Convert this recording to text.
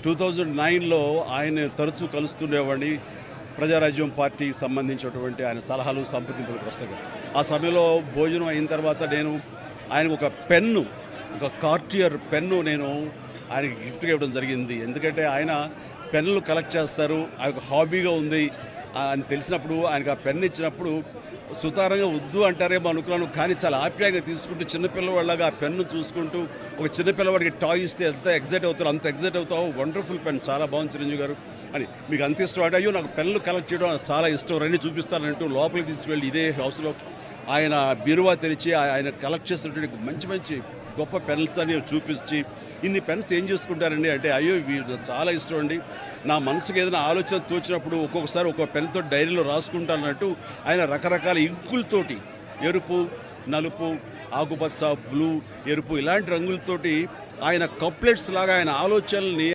2009లో ఆయన తరచూ కలుస్తుండేవాడిని. ప్రజారాజ్యం పార్టీకి సంబంధించినటువంటి ఆయన సలహాలు, సంప్రదింపుల కోసంగా. ఆ సమయంలో భోజనం అయిన తర్వాత నేను ఆయనకు ఒక పెన్ను, ఒక కార్టియర్ పెన్ను నేను ఆయనకి గిఫ్ట్‌గా ఇవ్వడం జరిగింది. ఎందుకంటే ఆయన పెన్నులు కలెక్ట్ చేస్తారు. ఆయనకు హాబీగా ఉంది అని తెలిసినప్పుడు ఆయనకు ఆ పెన్ ఇచ్చినప్పుడు సుతారంగా వద్దు అంటారేమో అనుకున్నాను. కానీ చాలా ఆప్యాయంగా తీసుకుంటూ చిన్న పిల్లవాడిలాగా ఆ పెన్ను చూసుకుంటూ, ఒక చిన్న పిల్లవాడికి టాయ్ ఇస్తే ఎంత ఎక్సైట్ అవుతారో అంత ఎక్సైట్ అవుతావు. వండర్‌ఫుల్ పెన్, చాలా బాగుంది చిరంజీవి గారు అని. మీకు అంత ఇష్టం అంటే, అయ్యో నాకు పెన్నులు కలెక్ట్ చేయడం నాకు చాలా ఇష్టం, రండి చూపిస్తానంటూ లోపలికి తీసుకువెళ్ళి ఇదే హౌస్లో ఆయన బీరువా తెరిచి ఆయన కలెక్ట్ చేసినటువంటి మంచి మంచి గొప్ప పెన్స్ అని చూపించి, ఇన్ని పెన్స్ ఏం చేసుకుంటారండి అంటే, అయ్యో ఇవి చాలా ఇష్టం అండి, నా మనసుకు ఏదైనా ఆలోచన తోచినప్పుడు ఒక్కొక్కసారి ఒక్కొక్క పెన్తో డైరీలో రాసుకుంటానన్నట్టు ఆయన రకరకాల ఇంకులతోటి, ఎరుపు, నలుపు, ఆకుపచ్చ, బ్లూ, ఎరుపు ఇలాంటి రంగులతోటి ఆయన కప్లెట్స్ లాగా ఆయన ఆలోచనల్ని